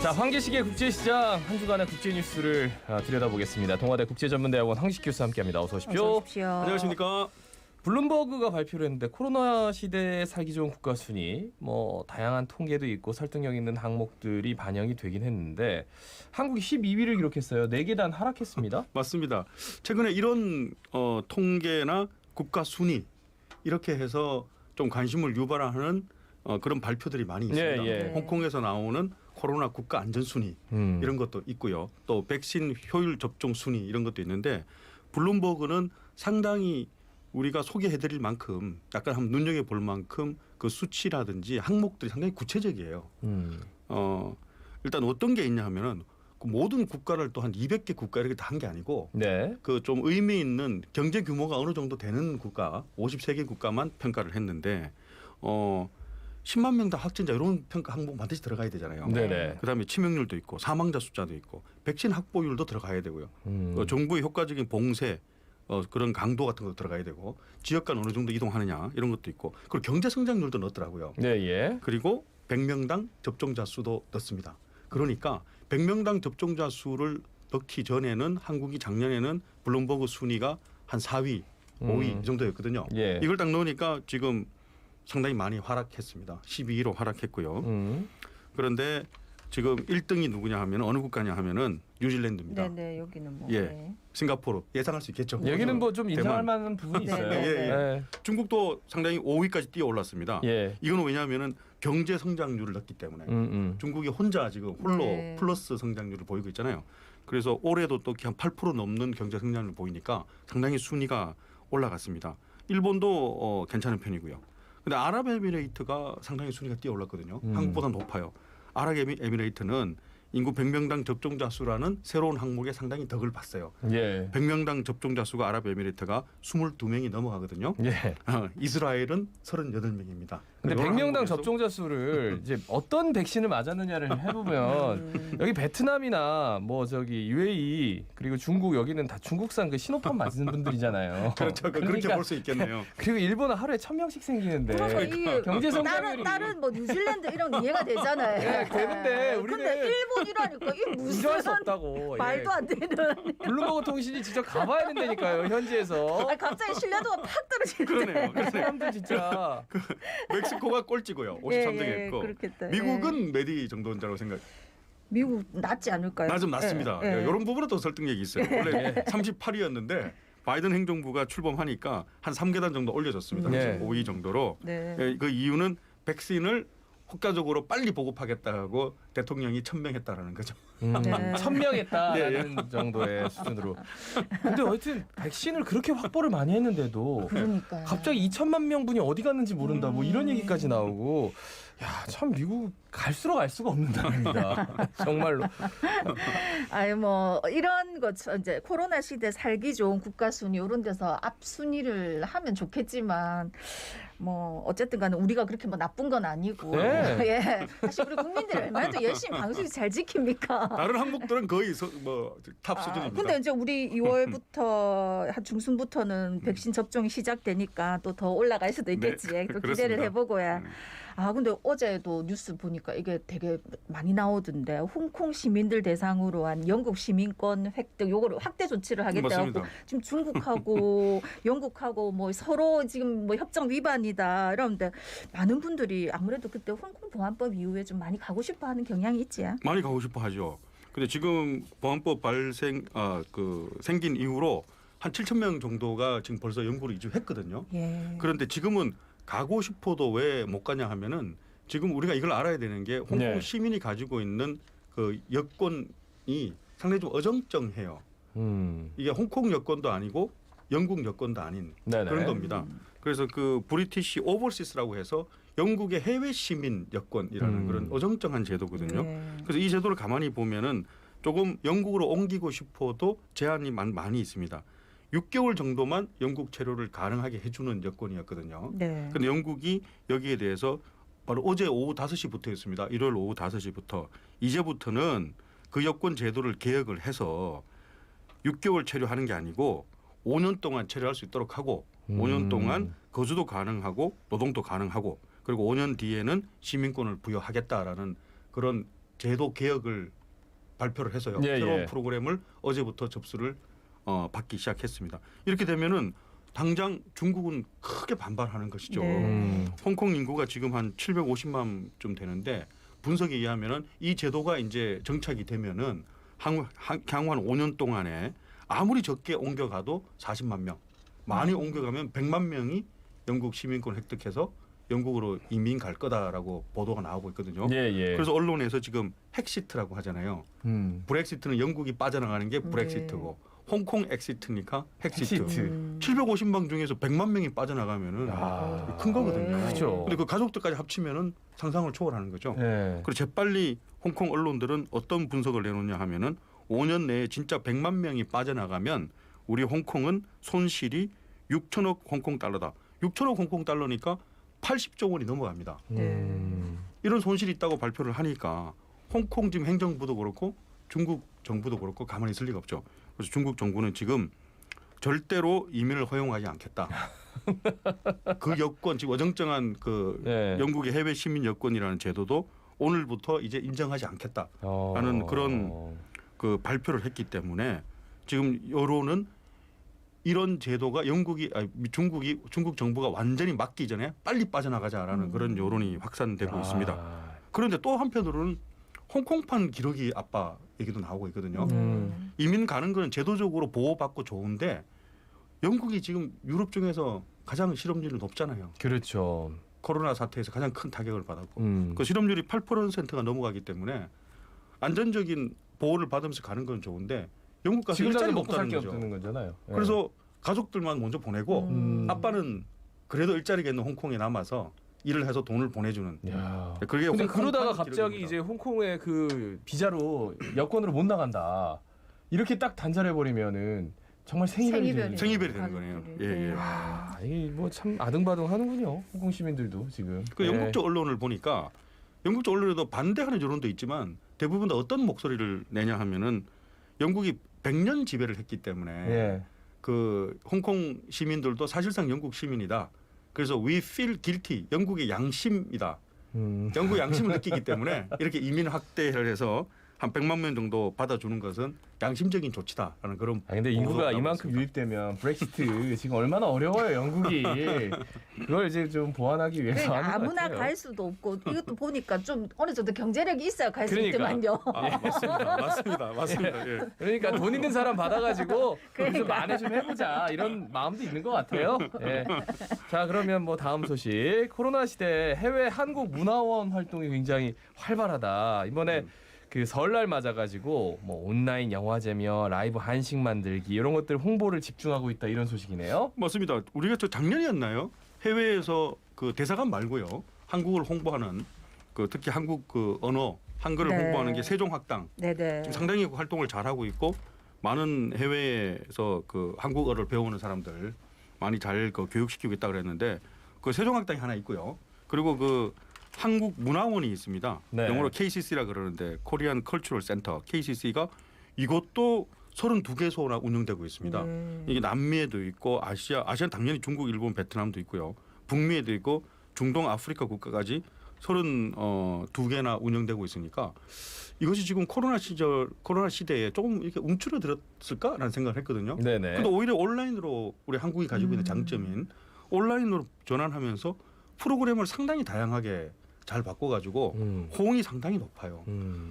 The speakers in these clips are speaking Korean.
자, 황기식의 국제시장 한 주간의 국제 뉴스를 들여다보겠습니다. 동아대 국제전문대학원 황기식 교수 함께합니다. 어서 오십시오. 어서 오십시오. 안녕하십니까. 블룸버그가 발표를 했는데 코로나 시대에 살기 좋은 국가 순위 뭐 다양한 통계도 있고 설득력 있는 항목들이 반영이 되긴 했는데 한국이 12위를 기록했어요. 4계단 하락했습니다. 맞습니다. 최근에 이런 통계나 국가 순위 이렇게 해서 좀 관심을 유발하는 그런 발표들이 많이 있습니다. 예. 홍콩에서 나오는 코로나 국가 안전 순위 이런 것도 있고요. 또 백신 효율 접종 순위 이런 것도 있는데 블룸버그는 상당히 우리가 소개해드릴 만큼 약간 한번 눈여겨볼 만큼 그 수치라든지 항목들이 상당히 구체적이에요. 일단 어떤 게 있냐 하면은 그 모든 국가를 또 한 200개 국가 이렇게 다 한 게 아니고 네. 그 좀 의미 있는 경제 규모가 어느 정도 되는 국가 53개 국가만 평가를 했는데 10만 명 다 확진자 이런 평가 항목 반드시 들어가야 되잖아요. 네네. 그다음에 치명률도 있고 사망자 숫자도 있고 백신 확보율도 들어가야 되고요. 정부의 효과적인 봉쇄 그런 강도 같은 것도 들어가야 되고 지역 간 어느 정도 이동하느냐 이런 것도 있고 그리고 경제 성장률도 넣더라고요. 네, 예. 그리고 100명당 접종자 수도 넣습니다. 그러니까 100명당 접종자 수를 넣기 전에는 한국이 작년에는 블룸버그 순위가 한 4위, 5위 이 정도였거든요. 예. 이걸 딱 넣으니까 지금 상당히 많이 하락했습니다. 12위로 하락했고요. 그런데 지금 1등이 누구냐 하면 어느 국가냐 하면은 뉴질랜드입니다. 네네 여기는 뭐. 예. 네. 싱가포르 예상할 수 있겠죠. 여기는 뭐 좀 인정할 대만. 만한 부분이 있어요. 네, 예. 네. 중국도 상당히 5위까지 뛰어 올랐습니다. 예. 이건 왜냐하면은 경제 성장률을 넣기 때문에 중국이 혼자 지금 홀로 네. 플러스 성장률을 보이고 있잖아요. 그래서 올해도 또 한 8% 넘는 경제 성장률을 보이니까 상당히 순위가 올라갔습니다. 일본도 괜찮은 편이고요. 근데 아랍에미레이트가 상당히 순위가 뛰어 올랐거든요. 한국보다 높아요. 아랍에미레이트는 인구 100명당 접종자 수라는 새로운 항목에 상당히 덕을 봤어요. 예. 100명당 접종자 수가 아랍에미레이트가 22명이 넘어가거든요. 예. 이스라엘은 38명입니다. 근데 100명당 접종자 수를 이제 어떤 백신을 맞았느냐를 해보면 여기 베트남이나 뭐 저기 UAE 그리고 중국 여기는 다 중국산 그 시노팜 맞는 분들이잖아요. 그렇죠. 그렇게 볼 수 있겠네요. 그리고 일본은 하루에 1000명씩 생기는데 그러니까 이 경제 성장률이 다른 뭐 뉴질랜드 이런 거 이해가 되잖아요. 네, 되는데 우리는 근데 일본이라니까 이게 무슨 인정할 수 없다고. 말도 안 되는. 블룸버그 통신이 직접 가봐야 된다니까요 현지에서. 아니, 갑자기 신뢰도가 팍 떨어지는데. 그러네요. 사람들 진짜. 멕시코가 꼴찌고요. 53등했고 그렇겠다. 미국은 몇 위 정도인지라고 생각? 미국 낫지 않을까요? 나 좀 낮습니다. 이런 부분은 또 설득력이 있어요. 원래 38위였는데 바이든 행정부가 출범하니까 한 3계단 정도 올려졌습니다. 네. 5위 정도로. 네. 그 이유는 백신을 효과적으로 빨리 보급하겠다고 대통령이 천명했다라는 거죠. 네. 천명했다라는 정도의 수준으로. 근데 하여튼 백신을 그렇게 확보를 많이 했는데도 그러니까요. 갑자기 2천만 명분이 어디 갔는지 모른다 뭐 이런 얘기까지 나오고 야, 참 미국 갈수록 알 수가 없는 나라입니다. 정말로. 아니 뭐 이런 것 이제 코로나 시대 살기 좋은 국가 순위 이런 데서 앞 순위를 하면 좋겠지만 뭐 어쨌든 간에 우리가 그렇게 뭐 나쁜 건 아니고 네. 예. 사실 우리 국민들이 얼마나 또 열심히 방송이 잘 지킵니까? 다른 항목들은 거의 탑 수준입니다. 근데 이제 우리 2월부터 한 중순부터는 백신 접종이 시작되니까 또 더 올라갈 수도 있겠지. 네, 또 그렇습니다. 기대를 해보고야. 근데 어제도 뉴스 보니까 이게 되게 많이 나오던데 홍콩 시민들 대상으로 한 영국 시민권 획득 요거를 확대 조치를 하겠다고 맞습니다. 지금 중국하고 영국하고 뭐 서로 지금 뭐 협정 위반이다 이러는데 많은 분들이 아무래도 그때 홍콩 보안법 이후에 좀 많이 가고 싶어하는 경향이 있지. 많이 가고 싶어 하죠. 근데 지금 보안법 생긴 이후로 한 7천 명 정도가 지금 벌써 영국으로 이주했거든요. 예. 그런데 지금은 가고 싶어도 왜 못 가냐 하면은 지금 우리가 이걸 알아야 되는 게 홍콩 네. 시민이 가지고 있는 그 여권이 상당히 좀 어정쩡해요. 이게 홍콩 여권도 아니고 영국 여권도 아닌 네네. 그런 겁니다. 그래서 그 브리티시 오버시스라고 해서 영국의 해외 시민 여권이라는 그런 어정쩡한 제도거든요. 네. 그래서 이 제도를 가만히 보면은 조금 영국으로 옮기고 싶어도 제한이 많이 있습니다. 6개월 정도만 영국 체류를 가능하게 해주는 여건이었거든요. 네. 그런데 영국이 여기에 대해서 바로 어제 오후 5시부터였습니다. 일요일 오후 5시부터 이제부터는 그 여권 제도를 개혁을 해서 6개월 체류하는 게 아니고 5년 동안 체류할 수 있도록 하고 5년 동안 거주도 가능하고 노동도 가능하고 그리고 5년 뒤에는 시민권을 부여하겠다라는 그런 제도 개혁을 발표를 해서요. 예, 새로운 예. 프로그램을 어제부터 접수를 받기 시작했습니다. 이렇게 되면은 당장 중국은 크게 반발하는 것이죠. 네. 홍콩 인구가 지금 한 750만쯤 되는데 분석에 의하면은 이 제도가 이제 정착이 되면은 향후 한 5년 동안에 아무리 적게 옮겨가도 40만 명, 많이 옮겨가면 100만 명이 영국 시민권 획득해서 영국으로 이민 갈 거다라고 보도가 나오고 있거든요. 예, 예. 그래서 언론에서 지금 핵시트라고 하잖아요. 브렉시트는 영국이 빠져나가는 게 브렉시트고 홍콩 엑시트니까 핵시트. 핵시트. 750만 중에서 100만 명이 빠져나가면은 아, 큰 거거든요. 네. 그죠. 근데 그 가족들까지 합치면은 상상을 초월하는 거죠. 예. 그리고 재빨리 홍콩 언론들은 어떤 분석을 내놓냐 하면은 5년 내에 진짜 100만 명이 빠져나가면 우리 홍콩은 손실이 6천억 홍콩 달러다. 6천억 홍콩 달러니까 80조 원이 넘어갑니다. 이런 손실이 있다고 발표를 하니까 홍콩 지금 행정부도 그렇고 중국 정부도 그렇고 가만히 있을 리가 없죠. 그래서 중국 정부는 지금 절대로 이민을 허용하지 않겠다. 그 여권 지금 어정쩡한 그 네. 영국의 해외 시민 여권이라는 제도도 오늘부터 이제 인정하지 않겠다라는 그런 그 발표를 했기 때문에 지금 여론은 이런 제도가 중국 정부가 완전히 막기 전에 빨리 빠져나가자라는 그런 여론이 확산되고 있습니다. 그런데 또 한편으로는 홍콩판 기러기 아빠 얘기도 나오고 있거든요. 이민 가는 거는 제도적으로 보호받고 좋은데 영국이 지금 유럽 중에서 가장 실업률이 높잖아요. 그렇죠. 코로나 사태에서 가장 큰 타격을 받았고 그 실업률이 8%가 넘어가기 때문에 안전적인 보호를 받으면서 가는 건 좋은데 영국 가서 지금 일자리 먹고 살 없다는 게 거죠. 없는 거잖아요. 예. 그래서 가족들만 먼저 보내고 아빠는 그래도 일자리가 있는 홍콩에 남아서 일을 해서 돈을 보내주는. 야. 그게 근데 홍콩판 그러다가 갑자기 기록입니다. 이제 홍콩의 그 비자로 여권으로 못 나간다. 이렇게 딱 단절해 버리면은 정말 생이별이 되는 생이별이 되는 거네요. 예, 예. 아, 이게 뭐 참 아등바등하는군요. 홍콩 시민들도 지금. 그 예. 영국 쪽 언론을 보니까 영국 쪽 언론에도 반대하는 여론도 있지만 대부분 다 어떤 목소리를 내냐 하면은 영국이 100년 지배를 했기 때문에 예. 그 홍콩 시민들도 사실상 영국 시민이다. 그래서 we feel guilty. 영국의 양심이다. 영국 양심을 느끼기 때문에 이렇게 이민 확대를 해서 한 100만 명 정도 받아주는 것은 양심적인 조치다라는 그런. 아 근데 인구가 보도가 이만큼 나오고 유입되면 브렉시트 지금 얼마나 어려워요 영국이. 그걸 이제 좀 보완하기 위해서 그러니까 하는 것 아무나 같아요. 갈 수도 없고 이것도 보니까 좀 어느 정도 경제력이 있어야 갈 수 그러니까. 있지만요. 아, 맞습니다. 예. 그러니까 돈 있는 사람 받아가지고 그러니까. 좀 만회 좀 해보자 이런 마음도 있는 것 같아요. 예. 자 그러면 뭐 다음 소식 코로나 시대 해외 한국 문화원 활동이 굉장히 활발하다. 이번에 그 설날 맞아가지고 뭐 온라인 영화제며 라이브 한식 만들기 이런 것들 홍보를 집중하고 있다 이런 소식이네요. 맞습니다. 우리가 저 작년이었나요? 해외에서 그 대사관 말고요. 한국을 홍보하는 그 특히 한국 그 언어 한글을 네. 홍보하는 게 세종학당 네네. 지금 상당히 활동을 잘하고 있고 많은 해외에서 그 한국어를 배우는 사람들 많이 잘 그 교육시키고 있다 그랬는데 그 세종학당이 하나 있고요. 그리고 그 한국 문화원이 있습니다. 네. 영어로 KCC라 그러는데 코리안 컬처럴 센터 KCC가 이것도 32개소나 운영되고 있습니다. 이게 남미에도 있고 아시아는 당연히 중국, 일본, 베트남도 있고요. 북미에도 있고 중동, 아프리카 국가까지 32개나 운영되고 있으니까 이것이 지금 코로나 시대에 조금 이렇게 움츠러들었을까라는 생각을 했거든요. 네네. 근데 오히려 온라인으로 우리 한국이 가지고 있는 장점인 온라인으로 전환하면서 프로그램을 상당히 다양하게 잘 바꿔가지고 호응이 상당히 높아요.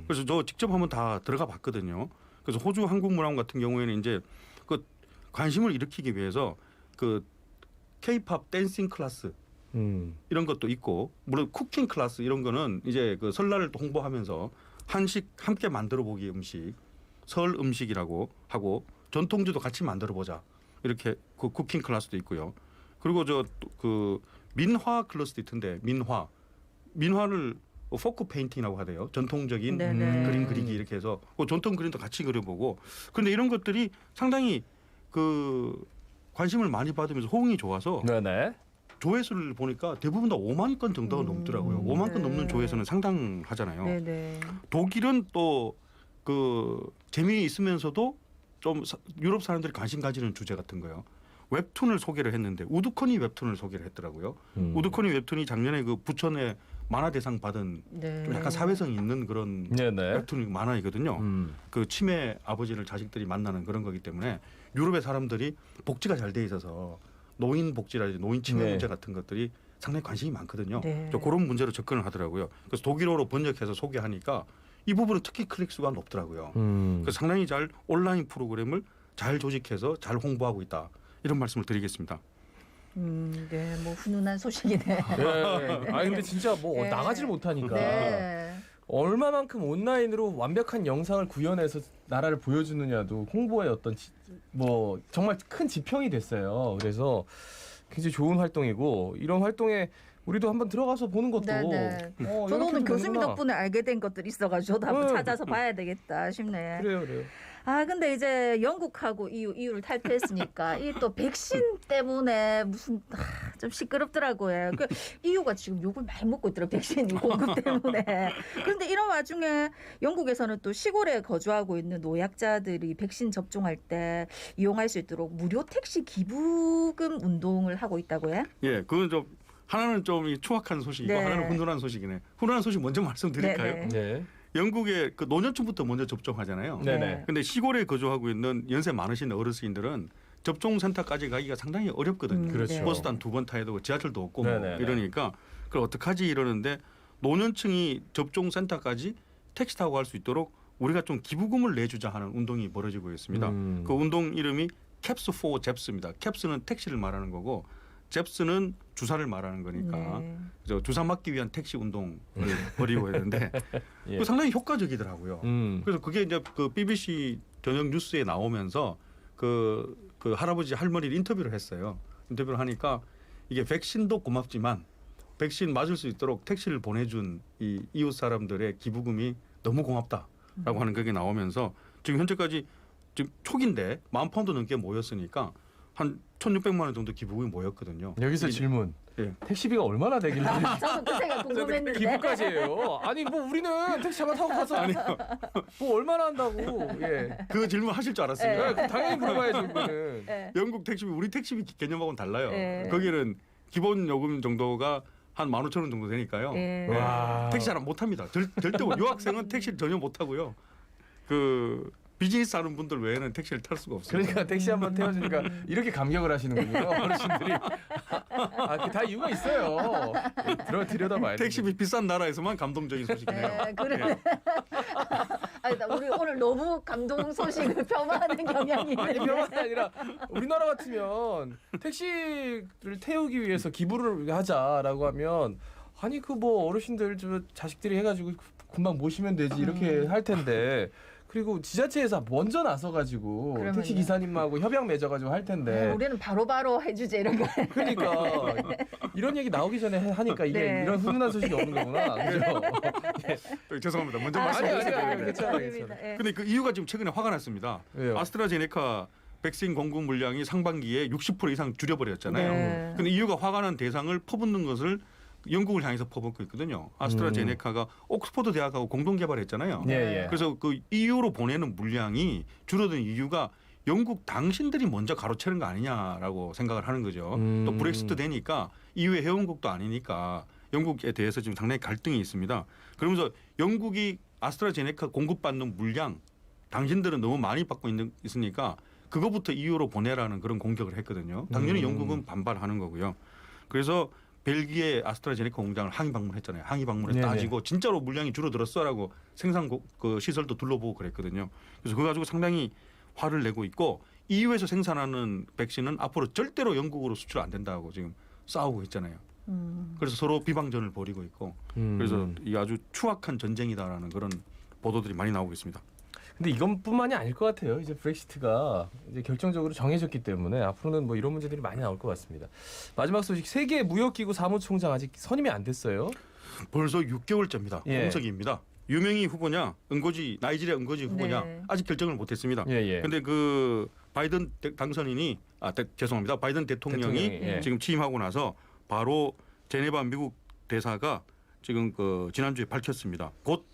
그래서 저 직접 한번 다 들어가 봤거든요. 그래서 호주 한국문화원 같은 경우에는 이제 그 관심을 일으키기 위해서 그 K-팝 댄싱 클래스 이런 것도 있고 물론 쿠킹 클래스 이런 거는 이제 그 설날을 또 홍보하면서 한식 함께 만들어 보기 음식 설 음식이라고 하고 전통주도 같이 만들어 보자 이렇게 그 쿠킹 클래스도 있고요. 그리고 저 그 민화 클래스도 있던데 민화를 포크 페인팅이라고 하대요. 전통적인 네네. 그림 그리기 이렇게 해서 그 전통 그림도 같이 그려보고 그런데 이런 것들이 상당히 그 관심을 많이 받으면서 호응이 좋아서 네네. 조회수를 보니까 대부분 다 5만 건 정도가 넘더라고요. 5만 건 네. 넘는 조회수는 상당하잖아요. 네네. 독일은 또 그 재미있으면서도 좀 유럽 사람들이 관심 가지는 주제 같은 거요. 웹툰을 소개를 했는데 우드커니 웹툰을 소개를 했더라고요. 우드커니 웹툰이 작년에 그 부천에 만화 대상 받은 네. 좀 약간 사회성이 있는 그런 네네. 웹툰 만화이거든요. 그 치매 아버지를 자식들이 만나는 그런 거기 때문에 유럽의 사람들이 복지가 잘 돼 있어서 노인 복지라든지 노인 치매 네. 문제 같은 것들이 상당히 관심이 많거든요. 네. 그런 문제로 접근을 하더라고요. 그래서 독일어로 번역해서 소개하니까 이 부분은 특히 클릭 수가 높더라고요. 그래서 상당히 잘 온라인 프로그램을 잘 조직해서 잘 홍보하고 있다. 이런 말씀을 드리겠습니다. 네, 뭐 훈훈한 소식이네. 네. 아 근데 진짜 뭐 네. 나가질 못하니까 네. 얼마만큼 온라인으로 완벽한 영상을 구현해서 나라를 보여주느냐도 홍보의 어떤 뭐 정말 큰 지평이 됐어요. 그래서 굉장히 좋은 활동이고 이런 활동에 우리도 한번 들어가서 보는 것도 네. 저도 이렇게 오늘 교수님 되는구나. 덕분에 알게 된 것들이 있어가지고 저도 한번 네. 찾아서 봐야 되겠다 싶네. 그래요. 아 근데 이제 영국하고 EU를 탈퇴했으니까 이 또 백신 때문에 무슨 좀 시끄럽더라고요. 그 EU가 지금 욕을 많이 먹고 있더라고 백신 공급 때문에. 그런데 이런 와중에 영국에서는 또 시골에 거주하고 있는 노약자들이 백신 접종할 때 이용할 수 있도록 무료 택시 기부금 운동을 하고 있다고요? 예, 그건 좀 하나는 좀 추악한 소식이고 네. 하나는 훈훈한 소식이네. 훈훈한 소식 먼저 말씀드릴까요? 네, 네. 영국의 그 노년층부터 먼저 접종하잖아요. 네네. 근데 시골에 거주하고 있는 연세 많으신 어르신들은 접종 센터까지 가기가 상당히 어렵거든요. 그렇죠. 버스도 한 2번 타야 되고 지하철도 없고 뭐 네네네. 이러니까 그걸 어떡하지 이러는데 노년층이 접종 센터까지 택시 타고 갈 수 있도록 우리가 좀 기부금을 내주자 하는 운동이 벌어지고 있습니다. 그 운동 이름이 캡스 포 잽스입니다. 캡스는 택시를 말하는 거고 잽스는 주사를 말하는 거니까 네. 저 주사 맞기 위한 택시 운동을 벌이고 있는데 예. 그 상당히 효과적이더라고요. 그래서 그게 이제 그 BBC 저녁 뉴스에 나오면서 그 할아버지 할머니를 인터뷰를 했어요. 인터뷰를 하니까 이게 백신도 고맙지만 백신 맞을 수 있도록 택시를 보내준 이 이웃 사람들의 기부금이 너무 고맙다라고 하는 그게 나오면서 지금 현재까지 지금 초기인데 10,000파운드 넘게 모였으니까 한 1,600만 원 정도 기부금이 모였거든요. 여기서 이게- 질문. 예. 택시비가 얼마나 되길래 저도 그 생각 궁금했는데. 기부까지 해요? 아니 뭐 우리는 택시 한번 타고 가서 뭐 얼마나 한다고. 예. 그 질문 하실 줄 알았습니다. 네, 당연히 물어봐야죠 그거는. 네. 영국 택시비 우리 택시비 개념하고는 달라요. 네. 거기는 기본 요금 정도가 한 15,000원 정도 되니까요. 네. 네. 와. 택시 잘 못 합니다. 절대 못. 유학생은 택시를 전혀 못 하고요. 그 비즈니스 하는 분들 외에는 택시를 탈 수가 없어요. 그러니까 택시 한번 태워주니까 이렇게 감격을 하시는군요 어르신들이. 다 이유가 있어요. 들여다봐야 돼. 택시비 비싼 나라에서만 감동적인 소식이네요. 네, 그래. 아니, 우리 오늘 너무 감동 소식을 폄하하는 경향이 아니 있는데. 병원이 아니라 우리나라 같으면 택시를 태우기 위해서 기부를 하자라고 하면 아니 그 뭐 어르신들 저 자식들이 해가지고 금방 모시면 되지 이렇게 할 텐데 그리고 지자체에서 먼저 나서가지고 그러면요. 택시 기사님하고 협약 맺어가지고 할 텐데 우리는 바로바로 해주제 이런 거. 그러니까 이런 얘기 나오기 전에 하니까 이게 네. 이런 훈훈한 소식이 없는 거구나. 그죠? 죄송합니다. 먼저 아니, 말씀드렸어요. 아니, 괜찮아요. 아닙니다. 예. 근데 그 이유가 지금 최근에 화가 났습니다. 왜요? 아스트라제네카 백신 공급 물량이 상반기에 60% 이상 줄여버렸잖아요. 네. 근데 이유가 화가 난 대상을 퍼붓는 것을 영국을 향해서 퍼붓고 있거든요. 아스트라제네카가 옥스퍼드 대학하고 공동 개발했잖아요. 예, 예. 그래서 그 EU로 보내는 물량이 줄어든 이유가 영국 당신들이 먼저 가로채는 거 아니냐라고 생각을 하는 거죠. 또 브렉시트 되니까 EU의 회원국도 아니니까 영국에 대해서 지금 상당히 갈등이 있습니다. 그러면서 영국이 아스트라제네카 공급받는 물량 당신들은 너무 많이 받고 있으니까 그거부터 EU로 보내라는 그런 공격을 했거든요. 당연히 영국은 반발하는 거고요. 그래서 벨기에 아스트라제네카 공장을 항의 방문했잖아요. 항의 방문에 네네. 따지고 진짜로 물량이 줄어들었어라고 생산 그 시설도 둘러보고 그랬거든요. 그래서 그거 가지고 상당히 화를 내고 있고 EU에서 생산하는 백신은 앞으로 절대로 영국으로 수출 안 된다고 지금 싸우고 있잖아요. 그래서 서로 비방전을 벌이고 있고 그래서 이 아주 추악한 전쟁이다라는 그런 보도들이 많이 나오고 있습니다. 근데 이것뿐만이 아닐 것 같아요. 이제 브렉시트가 이제 결정적으로 정해졌기 때문에 앞으로는 뭐 이런 문제들이 많이 나올 것 같습니다. 마지막 소식 세계 무역기구 사무총장 아직 선임이 안 됐어요. 벌써 6개월째입니다. 예. 공석입니다. 유명희 후보냐, 나이지리아 은거지 후보냐 네. 아직 결정을 못했습니다. 예. 근데 그 바이든 당선인이 죄송합니다. 바이든 대통령이 예. 지금 취임하고 나서 바로 제네바 미국 대사가 지금 그 지난주에 밝혔습니다. 곧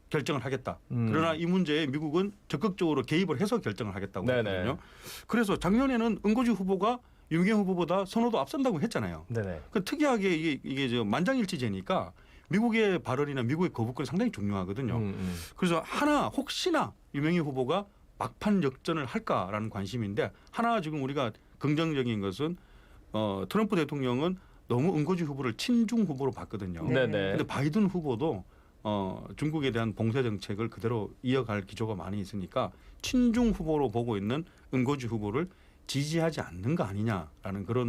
결정을 하겠다. 그러나 이 문제에 미국은 적극적으로 개입을 해서 결정을 하겠다고 네네. 했거든요. 그래서 작년에는 은거지 후보가 유명희 후보보다 선호도 앞선다고 했잖아요. 네네. 그 특이하게 이게 저 만장일치제니까 미국의 발언이나 미국의 거부권이 상당히 중요하거든요. 그래서 하나 혹시나 유명희 후보가 막판 역전을 할까라는 관심인데 하나 지금 우리가 긍정적인 것은 트럼프 대통령은 너무 은고지 후보를 친중 후보로 봤거든요. 네. 네네. 근데 바이든 후보도 중국에 대한 봉쇄 정책을 그대로 이어갈 기조가 많이 있으니까 친중 후보로 보고 있는 은고지 후보를 지지하지 않는 거 아니냐라는 그런